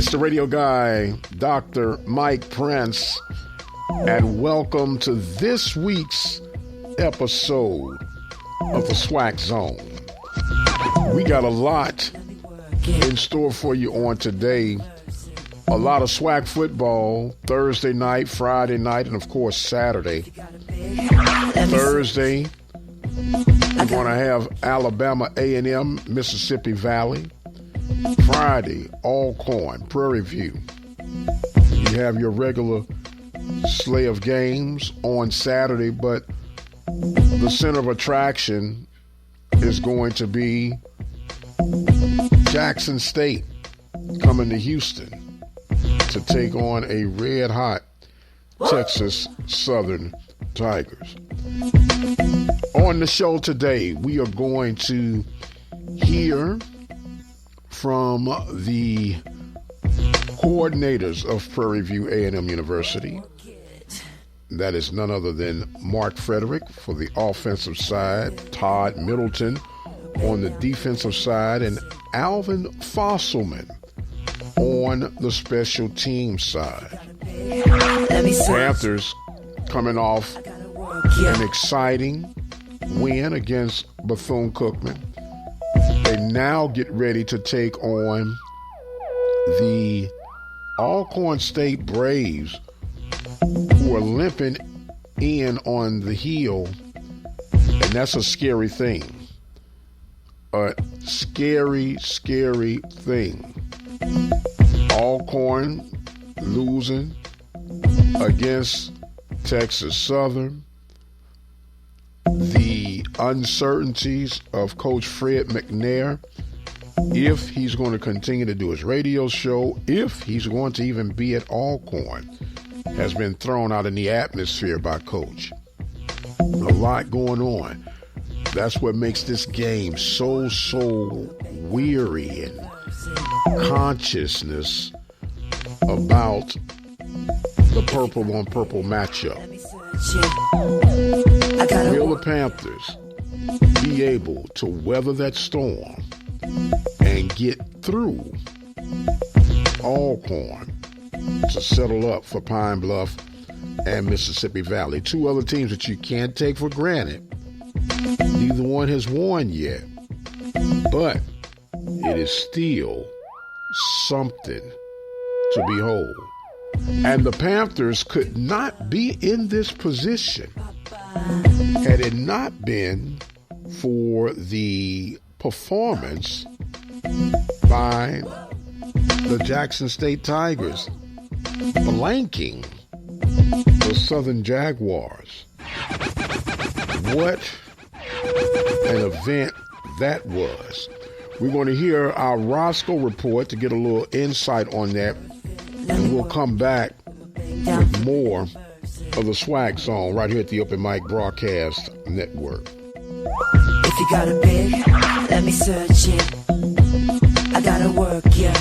It's the radio guy, Dr. Mike Prince, and welcome to this week's episode of the Swac Zone. We got a lot in store for you on today. A lot of Swac football, Thursday night, Friday night, and of course Saturday. Thursday, we're going to have Alabama A&M, Mississippi Valley. Friday, Alcorn, Prairie View. You have your regular slate of games on Saturday, but the center of attraction is going to be Jackson State coming to Houston to take on a red-hot Texas Southern Tigers. On the show today, we are going to hear from the coordinators of Prairie View A&M University. That is none other than Mark Frederick for the offensive side, Todd Middleton on the defensive side, and Alvin Fosselman on the special team side. Panthers coming off an exciting win against Bethune-Cookman. They now get ready to take on the Alcorn State Braves, who are limping in on the heel, and that's a scary thing. A scary, scary thing. Alcorn losing against Texas Southern. The uncertainties of Coach Fred McNair, if he's going to continue to do his radio show, if he's going to even be at Alcorn, has been thrown out in the atmosphere by Coach. A lot going on. That's what makes this game so weary and consciousness about the purple on purple matchup. Will the Panthers be able to weather that storm and get through Alcorn to settle up for Pine Bluff and Mississippi Valley? Two other teams that you can't take for granted. Neither one has won yet, but it is still something to behold. And the Panthers could not be in this position had it not been for the performance by the Jackson State Tigers blanking the Southern Jaguars. What an event that was. We're going to hear our Roscoe report to get a little insight on that, and we'll come back with more of the Swac Zone right here at the Open Mic Broadcast Network. If you got a big, let me search it. I gotta work, yeah.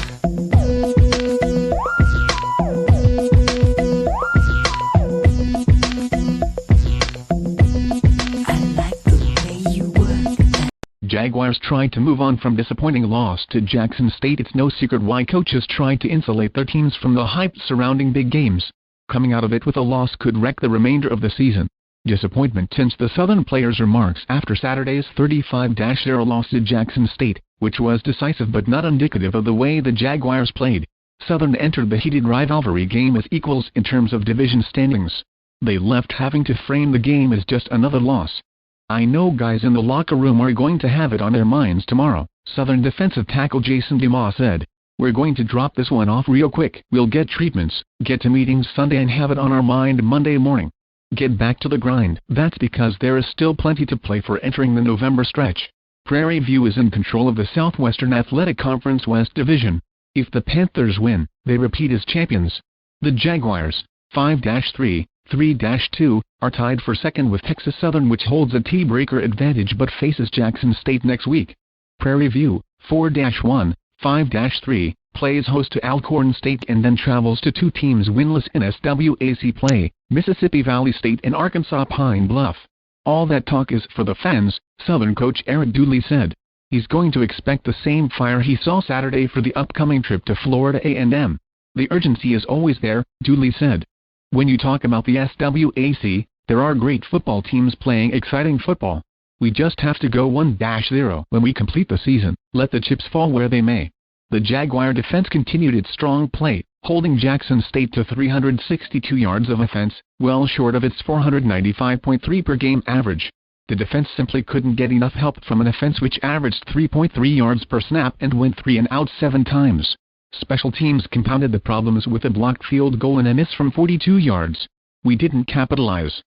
Jaguars tried to move on from disappointing loss to Jackson State. It's no secret why coaches tried to insulate their teams from the hype surrounding big games. Coming out of it with a loss could wreck the remainder of the season. Disappointment tints the Southern players' remarks after Saturday's 35-0 loss to Jackson State, which was decisive but not indicative of the way the Jaguars played. Southern entered the heated rivalry game as equals in terms of division standings. They left having to frame the game as just another loss. "I know guys in the locker room are going to have it on their minds tomorrow," Southern defensive tackle Jason DeMaw said. "We're going to drop this one off real quick. We'll get treatments, get to meetings Sunday and have it on our mind Monday morning. Get back to the grind." That's because there is still plenty to play for entering the November stretch. Prairie View is in control of the Southwestern Athletic Conference West Division. If the Panthers win, they repeat as champions. The Jaguars, 5-3, 3-2, are tied for second with Texas Southern, which holds a tiebreaker advantage but faces Jackson State next week. Prairie View, 4-1, 5-3, plays host to Alcorn State and then travels to two teams winless in SWAC play, Mississippi Valley State and Arkansas Pine Bluff. "All that talk is for the fans," Southern coach Eric Dooley said. He's going to expect the same fire he saw Saturday for the upcoming trip to Florida A&M. The urgency is always there, Dooley said. When you talk about the SWAC, there are great football teams playing exciting football. We just have to go 1-0 when we complete the season, let the chips fall where they may. The Jaguar defense continued its strong play, holding Jackson State to 362 yards of offense, well short of its 495.3 per game average. The defense simply couldn't get enough help from an offense which averaged 3.3 yards per snap and went 3 and out 7 times. Special teams compounded the problems with a blocked field goal and a miss from 42 yards. We didn't capitalize.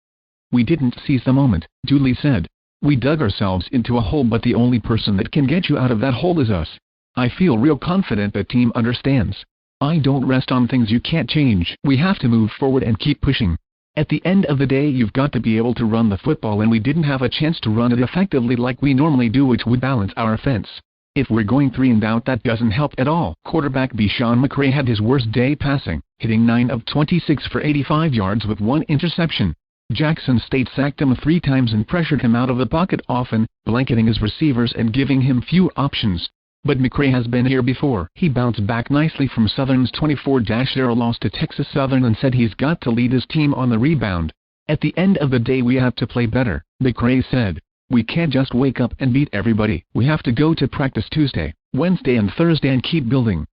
We didn't seize the moment, Dooley said. We dug ourselves into a hole, but the only person that can get you out of that hole is us. I feel real confident the team understands. I don't rest on things you can't change. We have to move forward and keep pushing. At the end of the day, you've got to be able to run the football, and we didn't have a chance to run it effectively like we normally do, which would balance our offense. If we're going 3 and out, that doesn't help at all. Quarterback Sean McCray had his worst day passing, hitting 9 of 26 for 85 yards with 1 interception. Jackson State sacked him 3 times and pressured him out of the pocket often, blanketing his receivers and giving him few options. But McCray has been here before. He bounced back nicely from Southern's 24-0 loss to Texas Southern and said he's got to lead his team on the rebound. At the end of the day, we have to play better, McCray said. We can't just wake up and beat everybody. We have to go to practice Tuesday, Wednesday and Thursday and keep building.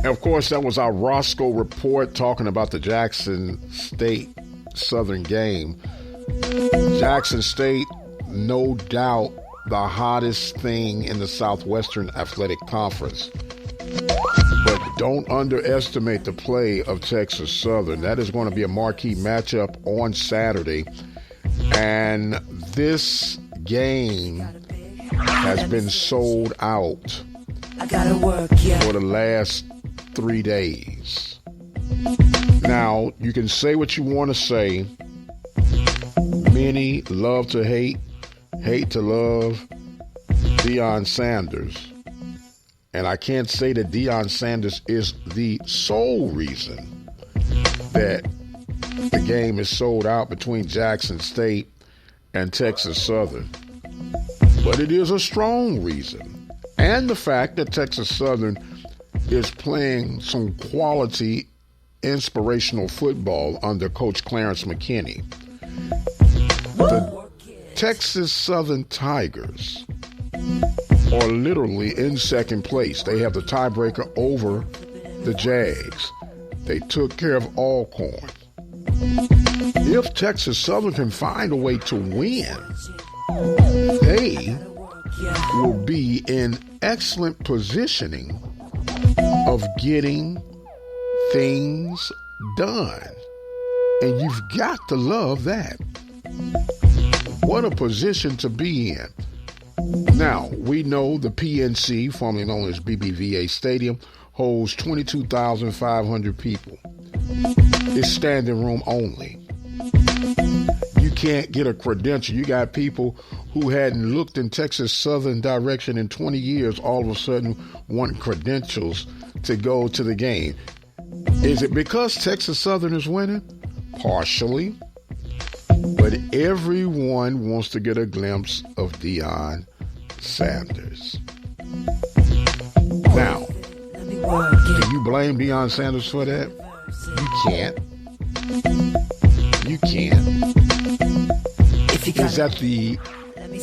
Of course, that was our Roscoe report talking about the Jackson State Southern game. Jackson State, no doubt the hottest thing in the Southwestern Athletic Conference. But don't underestimate the play of Texas Southern. That is going to be a marquee matchup on Saturday. And this game has been sold out for the last 3 days. Now, you can say what you want to say. Many love to hate, hate to love Deion Sanders. And I can't say that Deion Sanders is the sole reason that the game is sold out between Jackson State and Texas Southern. But it is a strong reason. And the fact that Texas Southern is playing some quality, inspirational football under Coach Clarence McKinney. The Texas Southern Tigers are literally in second place. They have the tiebreaker over the Jags. They took care of Alcorn. If Texas Southern can find a way to win, they will be in excellent positioning of getting things done. And you've got to love that. What a position to be in. Now, we know the PNC, formerly known as BBVA Stadium, holds 22,500 people. It's standing room only. You can't get a credential. You got people who hadn't looked in Texas Southern direction in 20 years all of a sudden want credentials to go to the game. Is it because Texas Southern is winning? Partially. But everyone wants to get a glimpse of Deion Sanders. Now, do you blame Deion Sanders for that? You can't. You can't. Is that the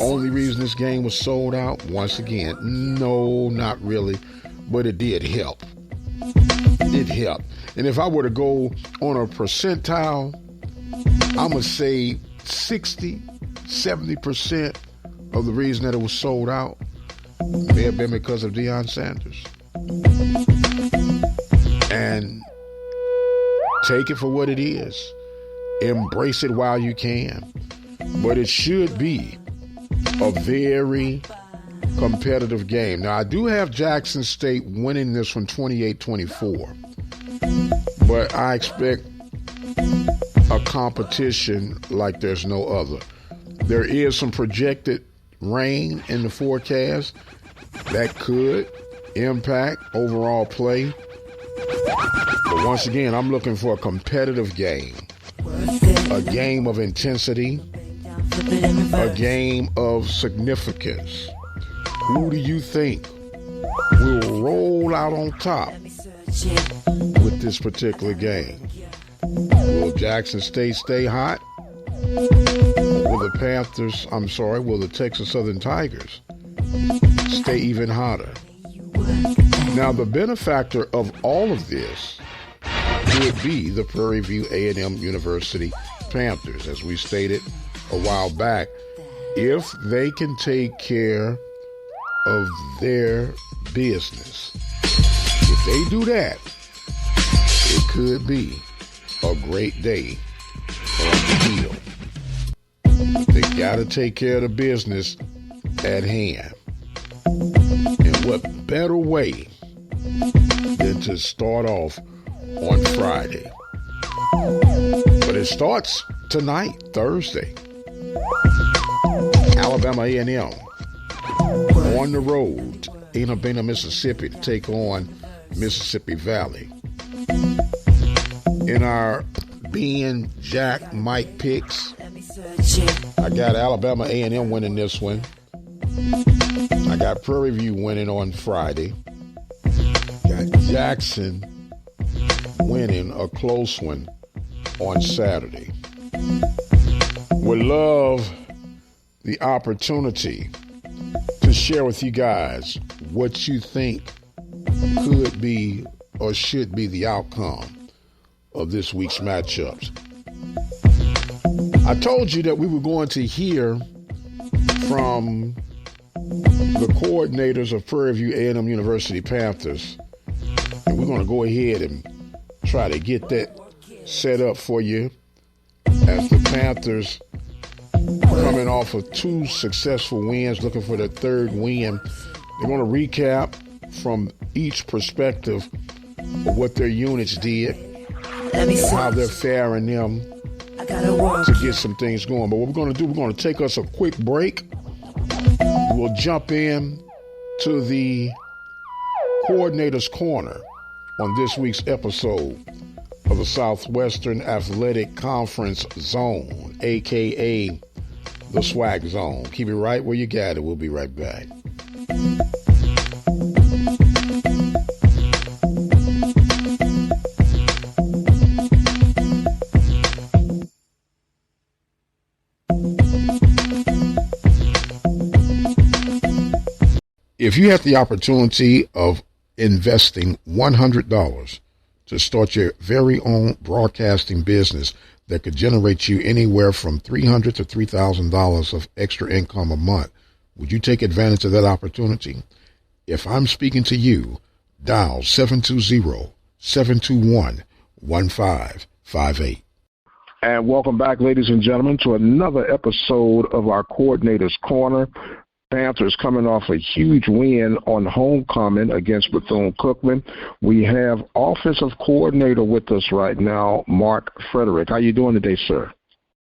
only reason this game was sold out? Once again, no, not really. But it did help. It helped. And if I were to go on a percentile, I'm going to say 60, 70% of the reason that it was sold out may have been because of Deion Sanders. And take it for what it is. Embrace it while you can. But it should be a very competitive game. Now, I do have Jackson State winning this one 28-24. But I expect a competition like there's no other. There is some projected rain in the forecast that could impact overall play. But once again, I'm looking for a competitive game, a game of intensity, a game of significance. Who do you think will roll out on top with this particular game? Will Jackson State stay hot? Will the Texas Southern Tigers stay even hotter? Now, the benefactor of all of this could be the Prairie View A&M University Panthers, as we stated a while back. If they can take care of their business, if they do that, it could be a great day on the field. They got to take care of the business at hand. And what better way than to start off on Friday? But it starts tonight, Thursday. Alabama A&M on the road in Urbana, Mississippi to take on Mississippi Valley. In our being Jack Mike picks, I got Alabama A&M winning this one. I got Prairie View winning on Friday. Got Jackson winning a close one on Saturday. Would love the opportunity to share with you guys what you think could be or should be the outcome of this week's matchups. I told you that we were going to hear from the coordinators of Prairie View A&M University Panthers, and we're going to go ahead and try to get that set up for you as the Panthers, coming off of 2 successful wins, looking for their 3rd win. They're going to recap from each perspective of what their units did and how they're faring them to get some things going. But what we're going to do, we're going to take us a quick break. We'll jump in to the Coordinator's Corner on this week's episode of the Southwestern Athletic Conference Zone, a.k.a. the Swac Zone. Keep it right where you got it. We'll be right back. If you have the opportunity of investing $100 to start your very own broadcasting business that could generate you anywhere from $300 to $3,000 of extra income a month, would you take advantage of that opportunity? If I'm speaking to you, dial 720-721-1558. And welcome back, ladies and gentlemen, to another episode of our Coordinator's Corner. Panthers coming off a huge win on homecoming against Bethune-Cookman. We have offensive coordinator with us right now, Mark Frederick. How you doing today, sir?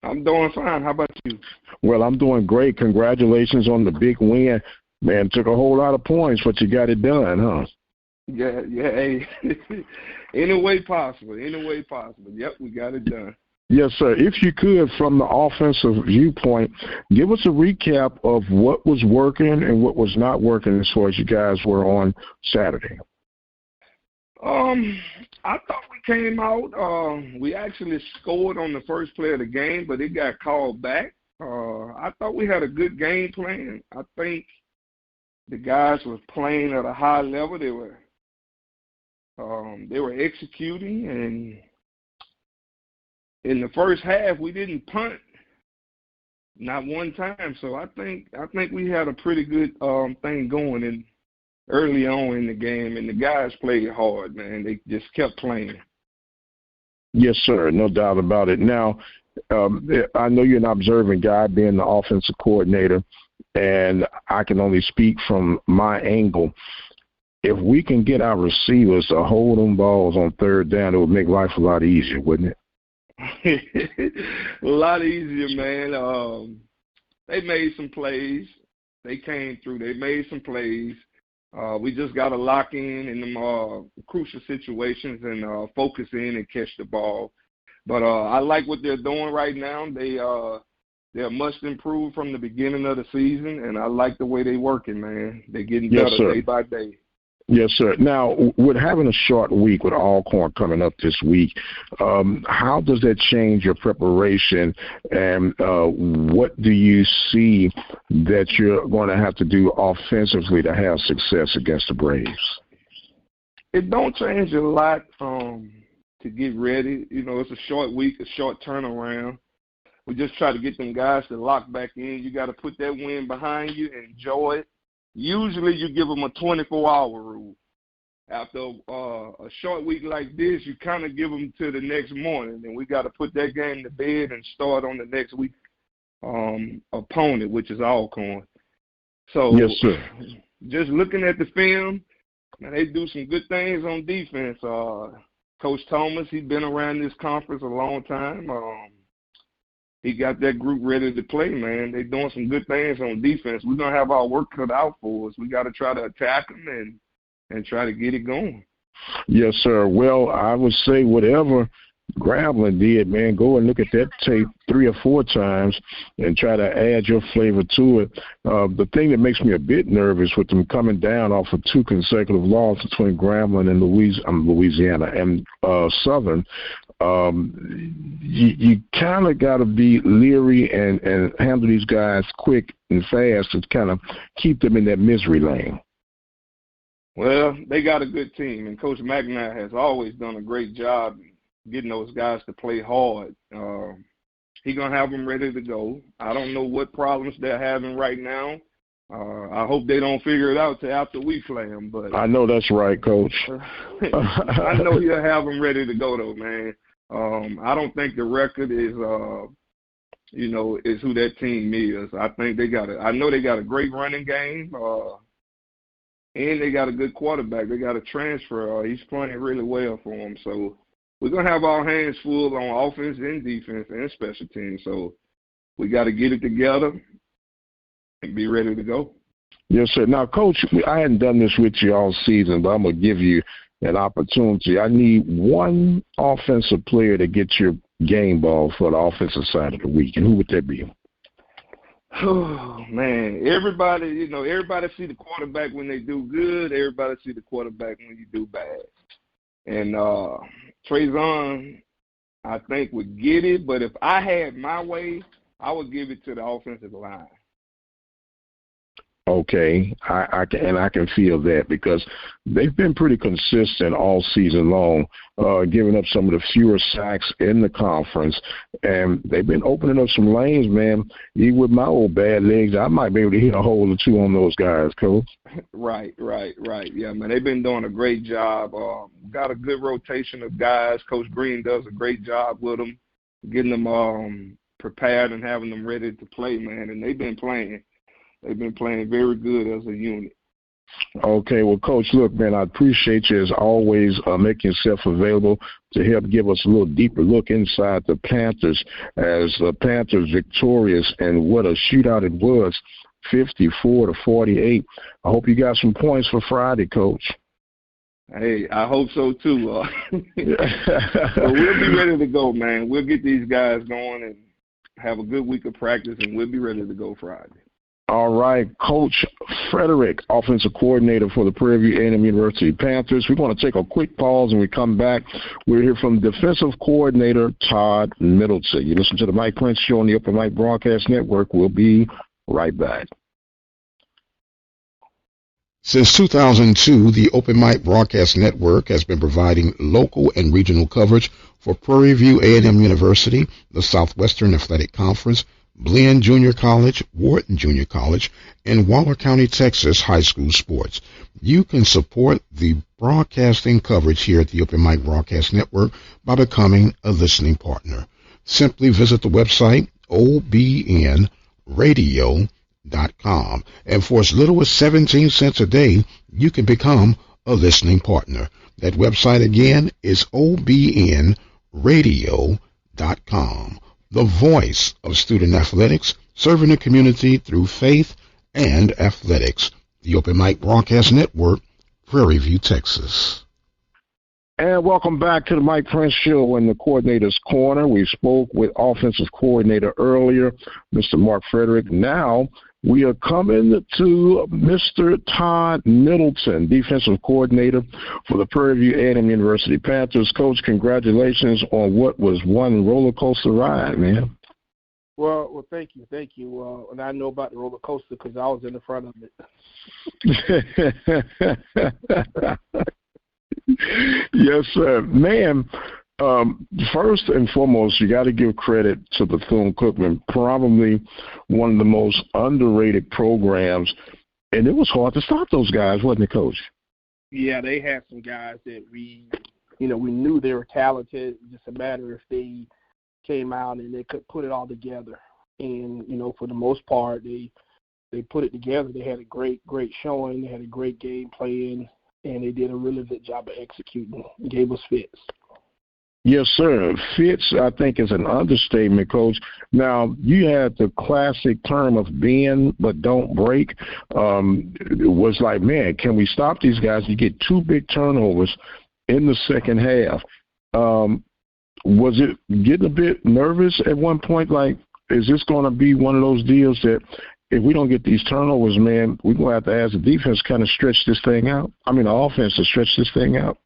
I'm doing fine. How about you? Well, I'm doing great. Congratulations on the big win. Man, took a whole lot of points, but you got it done, huh? Yeah. Hey. Any way possible. Yep, we got it done. Yes, sir. If you could, from the offensive viewpoint, give us a recap of what was working and what was not working as far as you guys were on Saturday. I thought we came out. We actually scored on the first play of the game, but it got called back. I thought we had a good game plan. I think the guys were playing at a high level. They were executing, and in the first half, we didn't punt, not one time. So I think we had a pretty good thing going in early on in the game, and the guys played hard, man. They just kept playing. Yes, sir, no doubt about it. Now, I know you're an observant guy, being the offensive coordinator, and I can only speak from my angle. If we can get our receivers to hold them balls on third down, it would make life a lot easier, wouldn't it? A lot easier, man. They made some plays. They came through. They made some plays. We just got to lock in them crucial situations and focus in and catch the ball. But I like what they're doing right now. they're much improved from the beginning of the season, and I like the way they're working, man. They're getting better day by day. Yes, sir. Now, with having a short week with Alcorn coming up this week, how does that change your preparation, and what do you see that you're going to have to do offensively to have success against the Braves? It don't change a lot to get ready. You know, it's a short week, a short turnaround. We just try to get them guys to lock back in. You got to put that win behind you and enjoy it. Usually you give them a 24-hour rule. After a short week like this, you kind of give them to the next morning, and we got to put that game to bed and start on the next week opponent, which is Alcorn. So yes, sir. Just looking at the film, man, they do some good things on defense. Coach Thomas, he's been around this conference a long time. He got that group ready to play, man. They're doing some good things on defense. We're going to have our work cut out for us. We got to try to attack them and try to get it going. Yes, sir. Well, I would say whatever Grambling did, man, go and look at that tape 3 or 4 times and try to add your flavor to it. The thing that makes me a bit nervous with them coming down off of 2 consecutive losses between Grambling and Louisiana and Southern, you kind of got to be leery and handle these guys quick and fast to kind of keep them in that misery lane. Well, they got a good team, and Coach McNair has always done a great job getting those guys to play hard. He's going to have them ready to go. I don't know what problems they're having right now. I hope they don't figure it out till after we play them. But I know that's right, Coach. I know he'll have them ready to go, though, man. I don't think the record is, is who that team is. I think I know they got a great running game, and they got a good quarterback. They got a transfer. He's playing really well for them. So we're going to have our hands full on offense and defense and special teams. So we got to get it together and be ready to go. Yes, sir. Now, Coach, I hadn't done this with you all season, but I'm going to give you an opportunity. I need one offensive player to get your game ball for the offensive side of the week, and who would that be? Oh, man, everybody see the quarterback when they do good. Everybody see the quarterback when you do bad. And Trayvon, I think, would get it. But if I had my way, I would give it to the offensive line. Okay, I can feel that because they've been pretty consistent all season long, giving up some of the fewer sacks in the conference, and they've been opening up some lanes, man. Even with my old bad legs, I might be able to hit a hole or two on those guys, Coach. Right. Yeah, man, they've been doing a great job. Got a good rotation of guys. Coach Green does a great job with them, getting them prepared and having them ready to play, man, and they've been playing. They've been playing very good as a unit. Okay, well, Coach, look, man, I appreciate you as always making yourself available to help give us a little deeper look inside the Panthers as the Panthers victorious, and what a shootout it was, 54-48. I hope you got some points for Friday, Coach. Hey, I hope so, too. But we'll be ready to go, man. We'll get these guys going and have a good week of practice, and we'll be ready to go Friday. All right, Coach Frederick, offensive coordinator for the Prairie View A&M University Panthers. We're going to take a quick pause, and we come back. We'll hear from defensive coordinator Todd Middleton. You listen to the Mike Prince Show on the Open Mic Broadcast Network. We'll be right back. Since 2002, the Open Mic Broadcast Network has been providing local and regional coverage for Prairie View A&M University, the Southwestern Athletic Conference, Blinn Junior College, Wharton Junior College, and Waller County, Texas high school sports. You can support the broadcasting coverage here at the Open Mic Broadcast Network by becoming a listening partner. Simply visit the website obnradio.com, and for as little as 17 cents a day, you can become a listening partner. That website again is obnradio.com. The voice of student athletics, serving the community through faith and athletics. The Open Mic Broadcast Network, Prairie View, Texas. And welcome back to the Mike Prince Show in the Coordinator's Corner. We spoke with offensive coordinator earlier, Mr. Mark Frederick. Now we are coming to Mr. Todd Middleton, defensive coordinator for the Prairie View A&M University Panthers. Coach, congratulations on what was one roller coaster ride, man. Well, thank you. And I know about the roller coaster because I was in the front of it. Yes, sir. Man, first and foremost, you got to give credit to Bethune-Cookman, probably one of the most underrated programs. And it was hard to stop those guys, wasn't it, Coach? Yeah, they had some guys that we knew they were talented. Just a matter if they came out and they could put it all together. And, for the most part, they put it together. They had a great showing. They had a great game plan. And they did a really good job of executing. Gave us fits. Yes, sir. Fits, I think, is an understatement, Coach. Now, you had the classic term of bend but don't break. It was like, man, can we stop these guys? You get two big turnovers in the second half. Was it getting a bit nervous at one point? Like, is this going to be one of those deals that if we don't get these turnovers, man, we're going to have to ask the defense kind of stretch this thing out? I mean, the offense to stretch this thing out?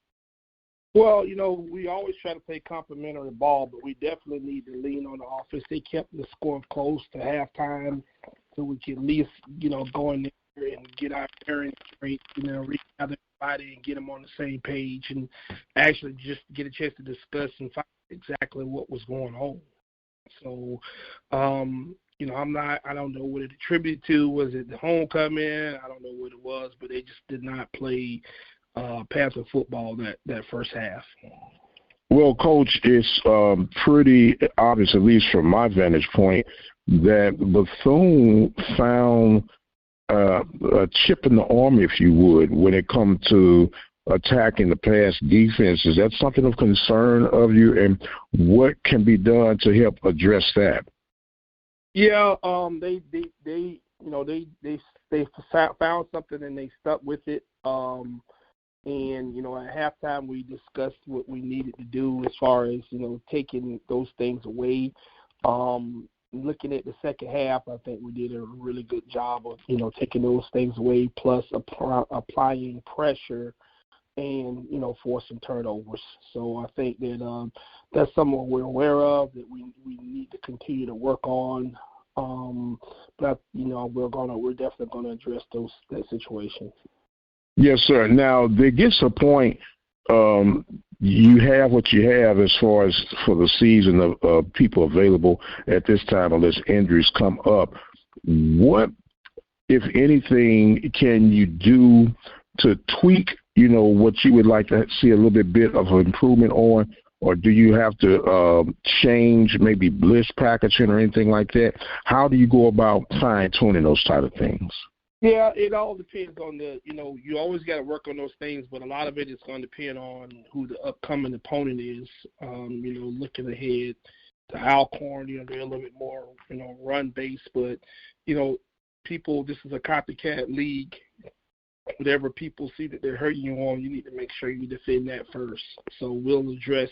Well, we always try to play complimentary ball, but we definitely need to lean on the offense. They kept the score close to halftime so we can at least, go in there and get our bearings straight, regather everybody and get them on the same page and actually just get a chance to discuss and find exactly what was going on. So, I don't know what it attributed to. Was it the homecoming? I don't know what it was, but they just did not play Panther football that first half. Well, Coach, it's pretty obvious, at least from my vantage point, that Bethune found a chip in the arm, if you would, when it comes to attacking the pass defense. Is that something of concern of you, and what can be done to help address that? Yeah, they found something and they stuck with it. And, at halftime we discussed what we needed to do as far as, taking those things away. Looking at the second half, I think we did a really good job of, taking those things away, plus applying pressure and, forcing turnovers. So I think that that's something we're aware of that we need to continue to work on. But, we're definitely going to address that situation. Yes, sir. Now, there gets a point you have what you have as far as for the season of people available at this time unless injuries come up. What, if anything, can you do to tweak, what you would like to see a little bit of an improvement on? Or do you have to change maybe blitz packaging or anything like that? How do you go about fine-tuning those type of things? Yeah, it all depends on you always got to work on those things, but a lot of it is going to depend on who the upcoming opponent is. Looking ahead to Alcorn, they're a little bit more, run-based, but, people, this is a copycat league. Whatever people see that they're hurting you on, you need to make sure you defend that first. So we'll address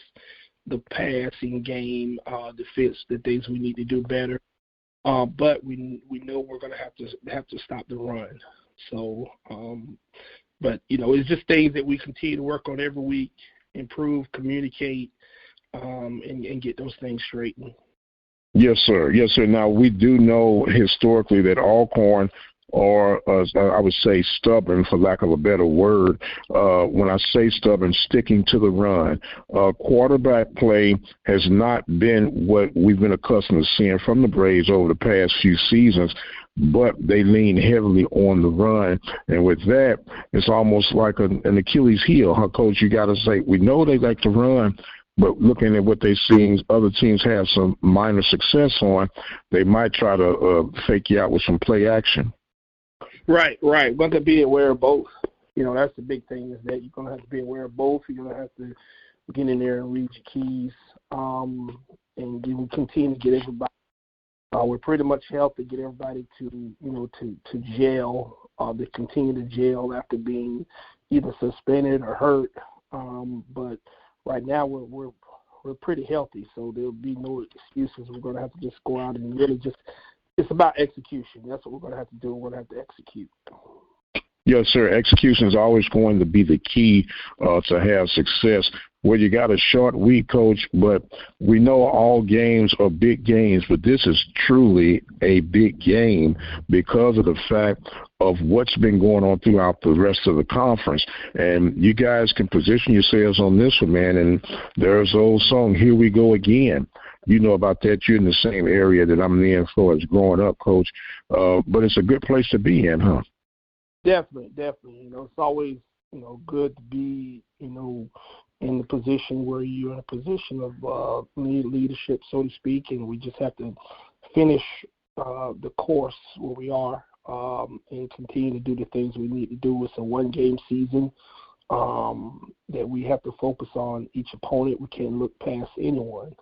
the passing game, defense, the things we need to do better. But we know we're going to have to stop the run. So, but it's just things that we continue to work on every week, improve, communicate, and get those things straightened. Yes, sir. Yes, sir. Now we do know historically that Alcorn are, I would say, stubborn, for lack of a better word. When I say stubborn, sticking to the run. Quarterback play has not been what we've been accustomed to seeing from the Braves over the past few seasons, but they lean heavily on the run. And with that, it's almost like an Achilles heel. Coach, you got to say, we know they like to run, but looking at what they're seeing other teams have some minor success on, they might try to fake you out with some play action. Right. We're going to be aware of both. That's the big thing, is that you're going to have to be aware of both. You're going to have to get in there and read your keys, and you continue to get everybody. We're pretty much helped to get everybody to jail, to continue to jail after being either suspended or hurt. But right now we're pretty healthy, so there'll be no excuses. We're going to have to just go out and really it's about execution. That's what we're going to have to do. We're going to have to execute. Yes, sir. Execution is always going to be the key to have success. Well, you got a short week, Coach, but we know all games are big games, but this is truly a big game because of the fact of what's been going on throughout the rest of the conference. And you guys can position yourselves on this one, man, and there's the old song, Here We Go Again. You know about that. You're in the same area that I'm in for as growing up, Coach. But it's a good place to be in, huh? Definitely. It's always, good to be, in the position where you're in a position of leadership, so to speak, and we just have to finish the course where we are and continue to do the things we need to do. It's a one-game season that we have to focus on each opponent. We can't look past anyone.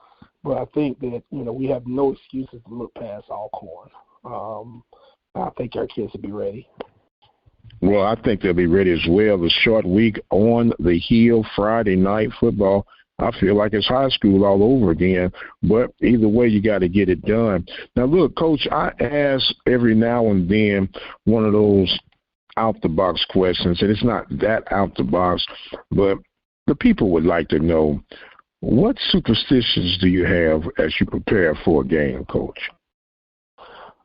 But I think that, we have no excuses to look past Alcorn. I think our kids will be ready. Well, I think they'll be ready as well. The short week on the heel, Friday night football. I feel like it's high school all over again. But either way, you got to get it done. Now, look, Coach, I ask every now and then one of those out-the-box questions, and it's not that out-the-box, but the people would like to know, what superstitions do you have as you prepare for a game, Coach?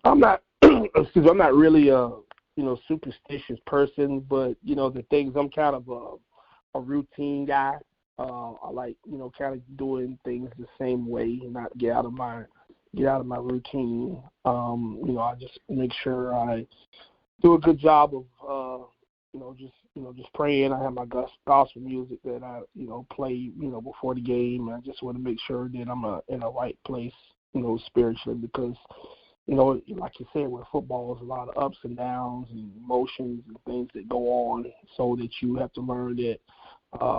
I'm not really a superstitious person, but the things, I'm kind of a routine guy. I like kind of doing things the same way and not get out of my routine. I just make sure I do a good job of just praying. I have my gospel music that I play before the game, and I just want to make sure that I'm in a right place spiritually, because like you said, with football, there's a lot of ups and downs and emotions and things that go on, so that you have to learn that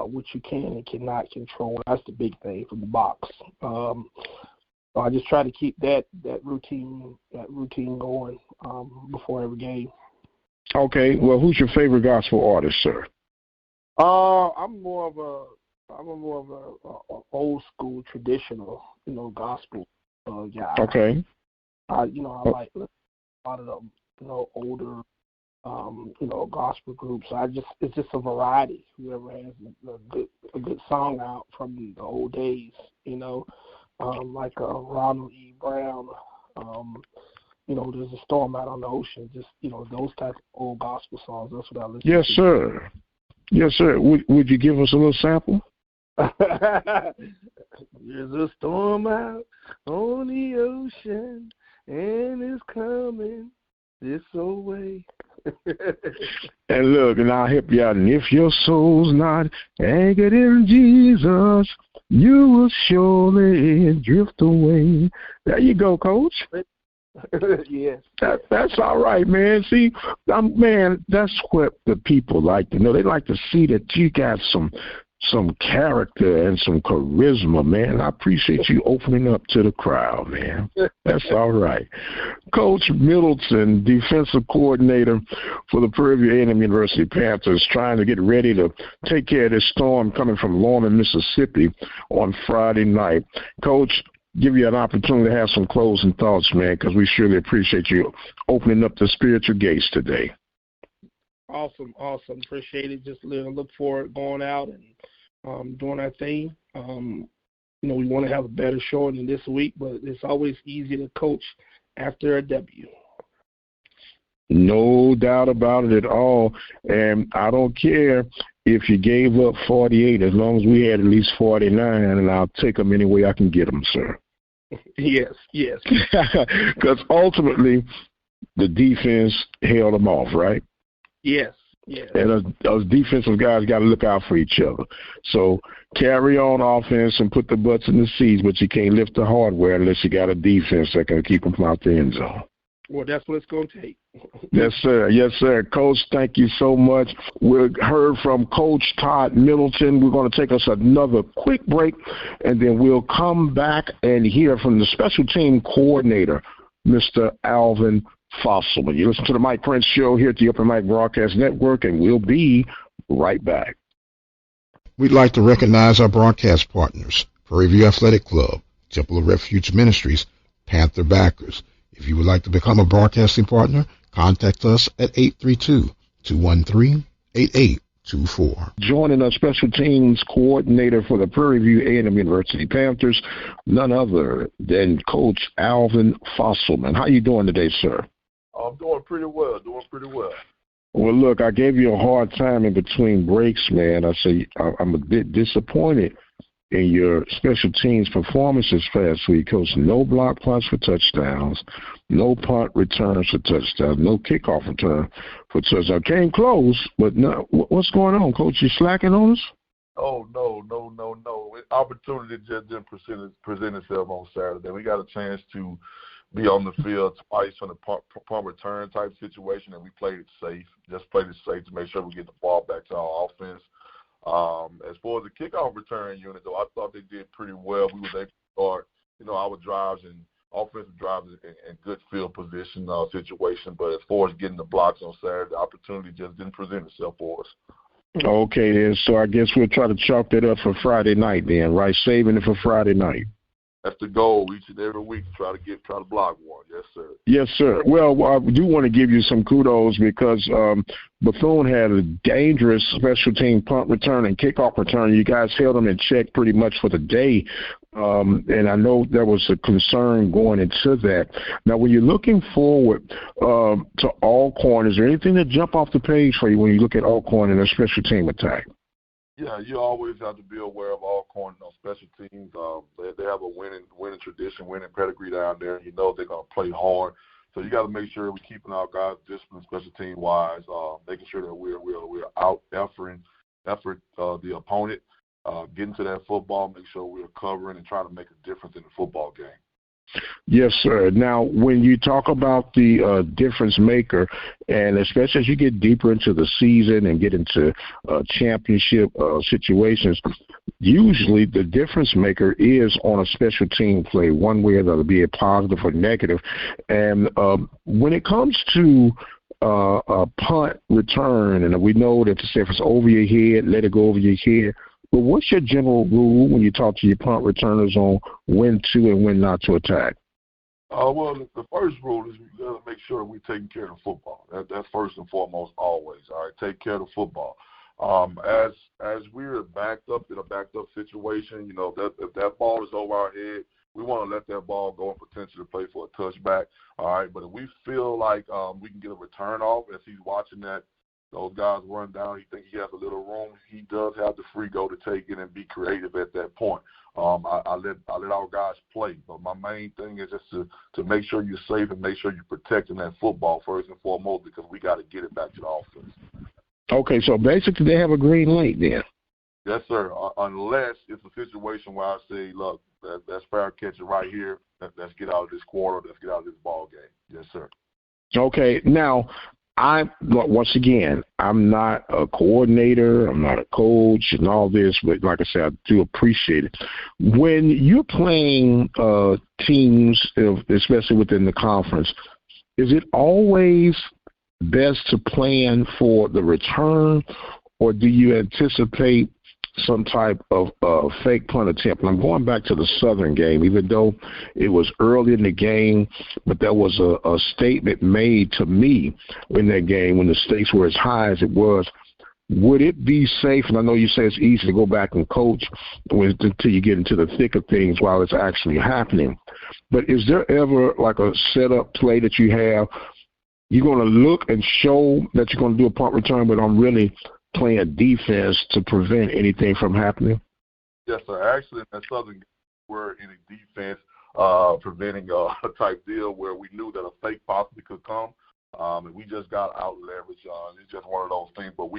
what you can and cannot control. That's the big thing from the box. So I just try to keep that routine going before every game. Okay. Well, who's your favorite gospel artist, sir? I'm more of a old school traditional gospel guy. Okay. I like a lot of the older, gospel groups. It's just a variety. Whoever has a good song out from the old days, like Ronald E. Brown. There's a storm out on the ocean. Just those type of old gospel songs. That's what I listen to. Yes, sir. Yes, sir. Would you give us a little sample? There's a storm out on the ocean, and it's coming this way. And look, and I'll help you out. And if your soul's not anchored in Jesus, you will surely drift away. There you go, Coach. Yes. That's all right, man. See, man, that's what the people like to know. They like to see that you got some character and some charisma, man. I appreciate you opening up to the crowd, man. That's all right. Coach Middleton, defensive coordinator for the Prairie View A&M University Panthers, trying to get ready to take care of this storm coming from Lorman, Mississippi on Friday night. Coach, give you an opportunity to have some closing thoughts, man, because we surely appreciate you opening up the spiritual gates today. Awesome. Appreciate it. Just look forward going out and doing our thing. We want to have a better showing than this week, but it's always easy to coach after a W. No doubt about it at all. And I don't care if you gave up 48, as long as we had at least 49, and I'll take them any way I can get them, sir. Yes. Because ultimately, the defense held them off, right? Yes. And those defensive guys got to look out for each other. So carry on offense and put the butts in the seats, but you can't lift the hardware unless you got a defense that can keep them out the end zone. Well, that's what it's going to take. Yes, sir. Coach, thank you so much. We heard from Coach Todd Middleton. We're going to take us another quick break, and then we'll come back and hear from the special team coordinator, Mr. Alvin Fosselman. You listen to the Mike Prince Show here at the Upper Mike Broadcast Network, and we'll be right back. We'd like to recognize our broadcast partners, Prairie View Athletic Club, Temple of Refuge Ministries, Panther Backers. If you would like to become a broadcasting partner, contact us at 832-213-8824. Joining us, special teams coordinator for the Prairie View A&M University Panthers, none other than Coach Alvin Fosselman. How you doing today, sir? I'm doing pretty well, Well, look, I gave you a hard time in between breaks, man. I say I'm a bit disappointed in your special teams performances past week, Coach. No block punts for touchdowns, no punt returns for touchdowns, no kickoff return for touchdowns. Came close, but no. What's going on, Coach? You slacking on us? Oh, no. Opportunity just didn't present itself on Saturday. We got a chance to be on the field twice on a punt return type situation, and we played it safe. Just played it safe to make sure we get the ball back to our offense. As far as the kickoff return unit, though, I thought they did pretty well. We were able to start, our drives and offensive drives in good field position situation. But as far as getting the blocks on Saturday, the opportunity just didn't present itself for us. Okay, then. So I guess we'll try to chalk that up for Friday night then, right? Saving it for Friday night. That's the goal each and every week, try to block one. Yes, sir. Yes, sir. Well, I do want to give you some kudos because Bethune had a dangerous special team punt return and kickoff return. You guys held them in check pretty much for the day, and I know there was a concern going into that. Now, when you're looking forward to Alcorn, is there anything that jump off the page for you when you look at Alcorn and their special team attack? Yeah, you always have to be aware of Alcorn on special teams. They have a winning tradition, winning pedigree down there. You know they're going to play hard. So you got to make sure we're keeping our guys disciplined special team-wise, making sure that we're out-efforting the opponent, getting to that football, make sure we're covering and trying to make a difference in the football game. Yes, sir. Now, when you talk about the difference maker, and especially as you get deeper into the season and get into championship situations, usually the difference maker is on a special team play, one way or the other, be it positive or negative. And when it comes to a punt return, and we know that if it's over your head, let it go over your head. But what's your general rule when you talk to your punt returners on when to and when not to attack? Well, the first rule is we got to make sure we're taking care of the football. That's first and foremost always. All right, take care of the football. As we're backed up in a backed up situation, that if that ball is over our head, we want to let that ball go and potentially play for a touchback. All right, but if we feel like we can get a return off as he's watching those guys run down, he thinks he has a little room, he does have the free go to take it and be creative at that point. I let our guys play, but my main thing is just to make sure you're safe and make sure you're protecting that football first and foremost, because we got to get it back to the offense. Okay, so basically they have a green light then. Yes, sir, unless it's a situation where I say, look, that's fair catching right here. Let's get out of this quarter. Let's get out of this ball game. Yes, sir. Okay, now, once again, I'm not a coordinator, I'm not a coach and all this, but like I said, I do appreciate it. When you're playing teams, especially within the conference, is it always best to plan for the return, or do you anticipate some type of fake punt attempt? And I'm going back to the Southern game, even though it was early in the game, but there was a statement made to me in that game when the stakes were as high as it was. Would it be safe, and I know you say it's easy to go back and coach until you get into the thick of things while it's actually happening, but is there ever like a setup play that you have? You're going to look and show that you're going to do a punt return, but I'm really playing defense to prevent anything from happening? Yes, sir. Actually, in that Southern game, we're in a defense preventing a type deal where we knew that a fake possibly could come, and we just got out leverage. It's just one of those things. But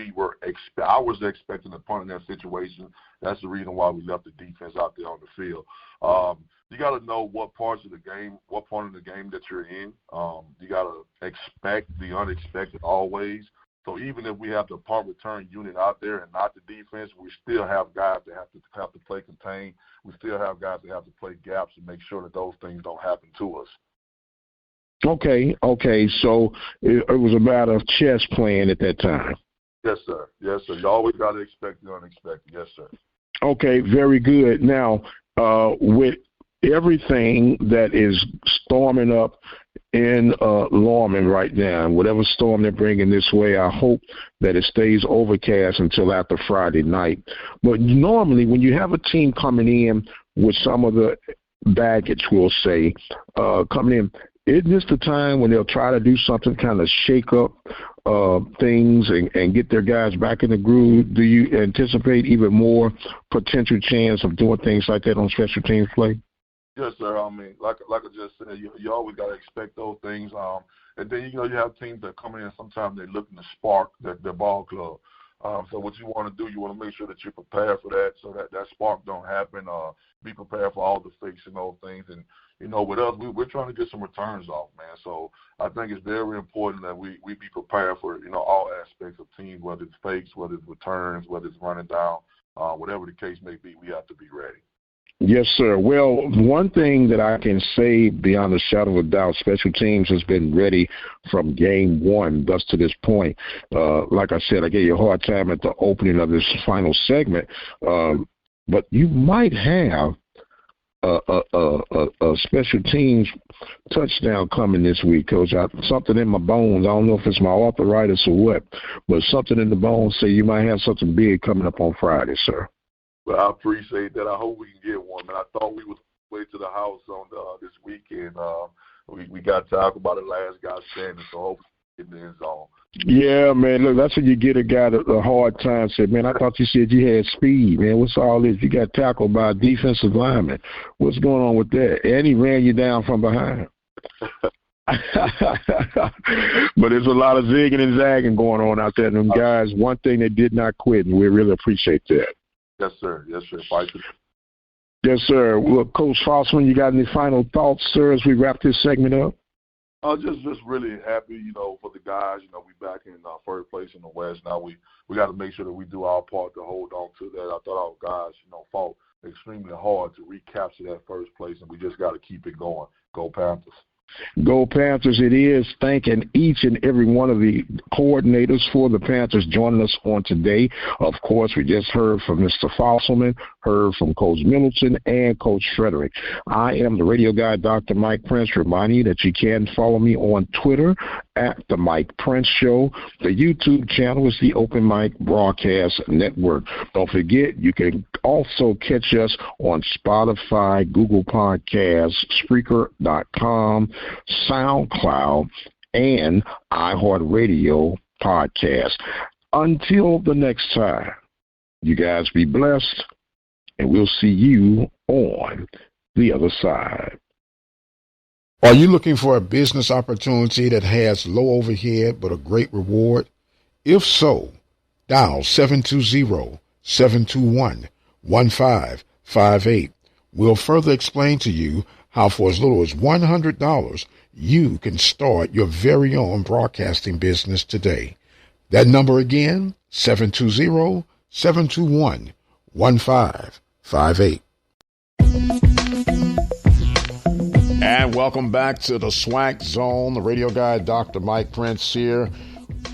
I was expecting a punt in that situation. That's the reason why we left the defense out there on the field. You got to know what parts of the game, what part of the game that you're in. You got to expect the unexpected always. So even if we have the punt return unit out there and not the defense, we still have guys that have to play contain. We still have guys that have to play gaps and make sure that those things don't happen to us. Okay. So it was a matter of chess playing at that time. Yes, sir. Yes, sir. You always got to expect the unexpected. Yes, sir. Okay, very good. Now, with everything that is storming up in Lorman right now, and whatever storm they're bringing this way, I hope that it stays overcast until after Friday night. But normally, when you have a team coming in with some of the baggage, we'll say, coming in, isn't this the time when they'll try to do something, kind of shake up things and get their guys back in the groove? Do you anticipate even more potential chance of doing things like that on special teams play? Yes, sir. I mean, like I just said, you always got to expect those things. And then, you have teams that come in, sometimes they're looking to spark their ball club. So what you want to do, you want to make sure that you're prepared for that, so that spark don't happen. Be prepared for all the fakes and those things. And, with us, we're trying to get some returns off, man. So I think it's very important that we be prepared for, all aspects of teams, whether it's fakes, whether it's returns, whether it's running down, whatever the case may be, we have to be ready. Yes, sir. Well, one thing that I can say beyond a shadow of a doubt, special teams has been ready from game one thus to this point. Like I said, I gave you a hard time at the opening of this final segment, but you might have a special teams touchdown coming this week, Coach. Something in my bones, I don't know if it's my arthritis or what, but something in the bones say you might have something big coming up on Friday, sir. Well, I appreciate that. I hope we can get one. And I thought we was way to the house on this weekend. We got to talk about it last guy standing, so hopefully get in the end zone. Yeah, man. Look, that's when you get a guy a hard time. Said, man, I thought you said you had speed, man. What's all this? You got tackled by a defensive lineman. What's going on with that? And he ran you down from behind. But there's a lot of zigging and zagging going on out there. And them guys, one thing they did not quit, and we really appreciate that. Yes, sir. Yes, sir. Fight. Yes, sir. Well, Coach Fossman, you got any final thoughts, sir, as we wrap this segment up? Just really happy, for the guys. We back in third place in the West. Now we got to make sure that we do our part to hold on to that. I thought our guys, fought extremely hard to recapture that first place, and we just got to keep it going. Go Panthers. Go Panthers it is. Thanking each and every one of the coordinators for the Panthers joining us on today. Of course, we just heard from Mr. Fosselman, heard from Coach Middleton, and Coach Frederick. I am the radio guy, Dr. Mike Prince, reminding you that you can follow me on Twitter at The Mike Prince Show. The YouTube channel is the Open Mic Broadcast Network. Don't forget, you can also catch us on Spotify, Google Podcasts, Spreaker.com, SoundCloud, and iHeartRadio podcast. Until the next time, you guys be blessed, and we'll see you on the other side. Are you looking for a business opportunity that has low overhead but a great reward? If so, dial 720-721-1558. We'll further explain to you how for as little as $100, you can start your very own broadcasting business today. That number again, 720-721-1558. And welcome back to the Swac Zone. The radio guy, Dr. Mike Prince here.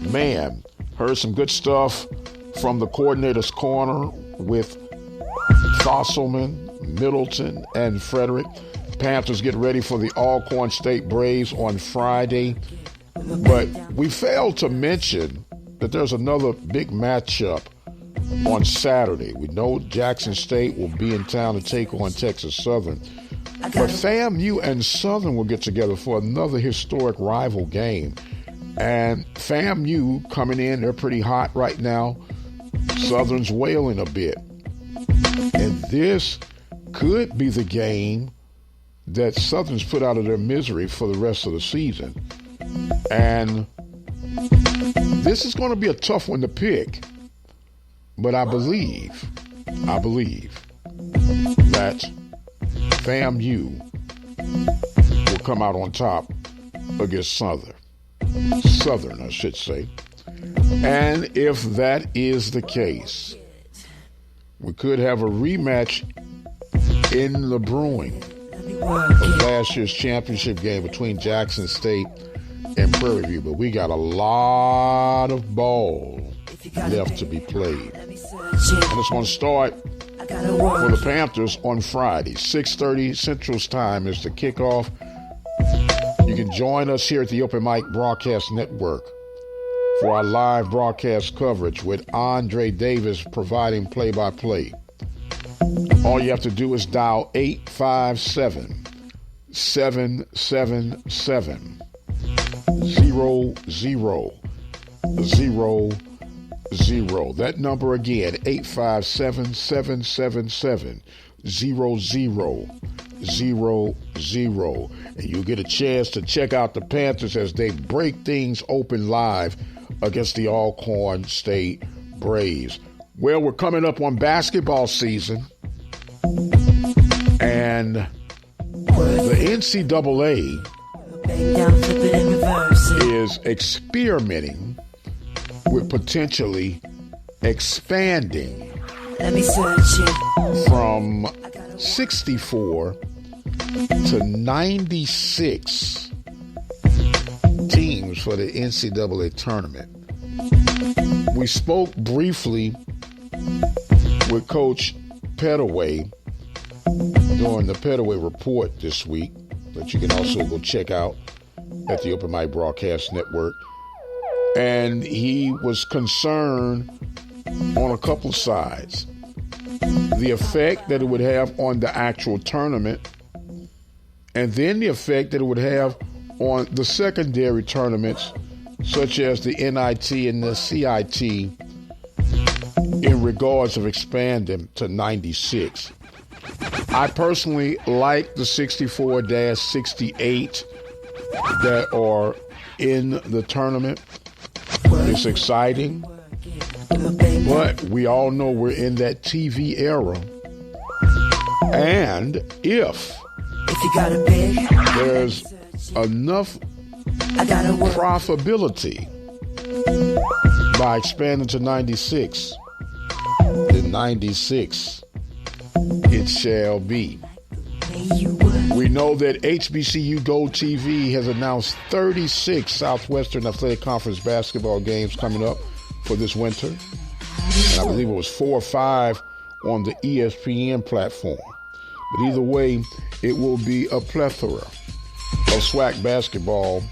Man, heard some good stuff from the coordinator's corner with Fosselman, Middleton, and Frederick. Panthers get ready for the Alcorn State Braves on Friday. But we failed to mention that there's another big matchup on Saturday. We know Jackson State will be in town to take on Texas Southern. But FAMU and Southern will get together for another historic rival game. And FAMU coming in, they're pretty hot right now. Southern's wailing a bit. And this could be the game that Southern's put out of their misery for the rest of the season. And this is going to be a tough one to pick. But I believe that FAMU will come out on top against Southern, I should say. And if that is the case, we could have a rematch in the brewing of last year's championship game between Jackson State and Prairie View. But we got a lot of ball left to be played. And it's going to start for the Panthers on Friday. 6:30 Central Time is the kickoff. You can join us here at the Open Mic Broadcast Network for our live broadcast coverage with Andre Davis providing play-by-play. All you have to do is dial 857-777-0000. That number again, 857-777-0000. And you get a chance to check out the Panthers as they break things open live against the Alcorn State Braves. Well, we're coming up on basketball season, and the NCAA is experimenting with potentially expanding from 64 to 96 teams for the NCAA tournament. We spoke briefly with Coach Pettaway during the Pettaway Report this week that you can also go check out at the Open Mic Broadcast Network. And he was concerned on a couple sides. The effect that it would have on the actual tournament, and then the effect that it would have on the secondary tournaments, such as the NIT and the CIT, in regards of expanding to 96. I personally like the 64-68 that are in the tournament. It's exciting, but we all know we're in that TV era. And if there's enough profitability by expanding to 96, then 96 it shall be. We know that HBCU Gold TV has announced 36 Southwestern Athletic Conference basketball games coming up for this winter. And I believe it was 4 or 5 on the ESPN platform. But either way, it will be a plethora of Swac basketball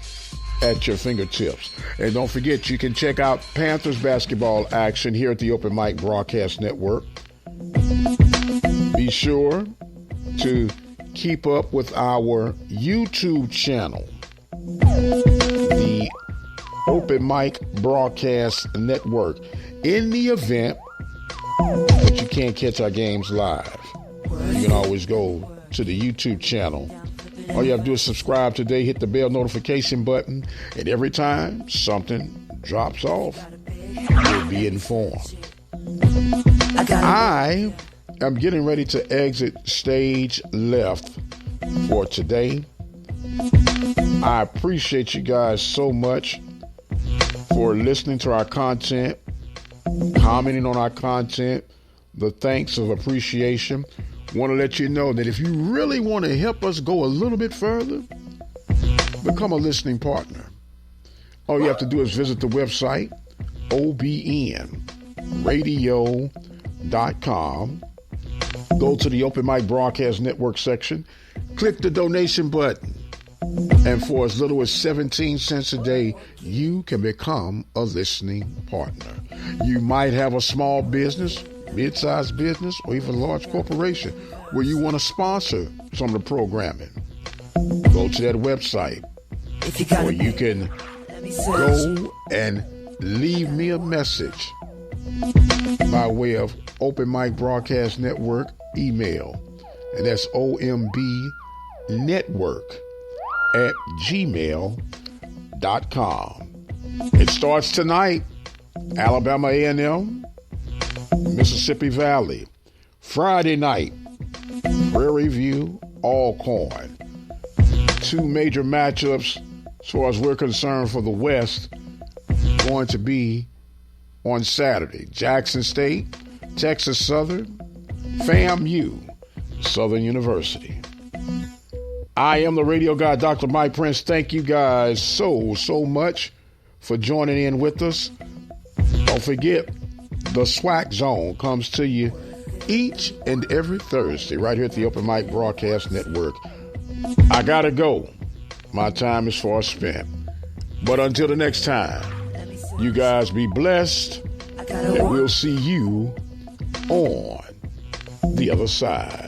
at your fingertips. And don't forget, you can check out Panthers basketball action here at the Open Mic Broadcast Network. Be sure to keep up with our YouTube channel, the Open Mic Broadcast Network. In the event that you can't catch our games live, you can always go to the YouTube channel. All you have to do is subscribe today, hit the bell notification button, and every time something drops off, you'll be informed. I am getting ready to exit stage left for today. I appreciate you guys so much for listening to our content, commenting on our content, the thanks of appreciation. Want to let you know that if you really want to help us go a little bit further, become a listening partner. All you have to do is visit the website, obnradio.com. Go to the Open Mic Broadcast Network section, click the donation button, and for as little as 17 cents a day, you can become a listening partner. You might have a small business, mid-sized business, or even a large corporation where you want to sponsor some of the programming. Go to that website where you can go and leave me a message by way of Open Mic Broadcast Network email, and that's ombnetwork@gmail.com. It starts tonight. Alabama A&M, Mississippi Valley. Friday night, Prairie View, Alcorn. 2 major matchups, as far as we're concerned, for the West, going to be on Saturday. Jackson State, Texas Southern, FAMU, Southern University. I am the radio guy, Dr. Mike Prince. Thank you guys so much for joining in with us. Don't forget, the Swac Zone comes to you each and every Thursday right here at the Open Mic Broadcast Network. I gotta go. My time is far spent. But until the next time, you guys be blessed, and we'll see you on the other side.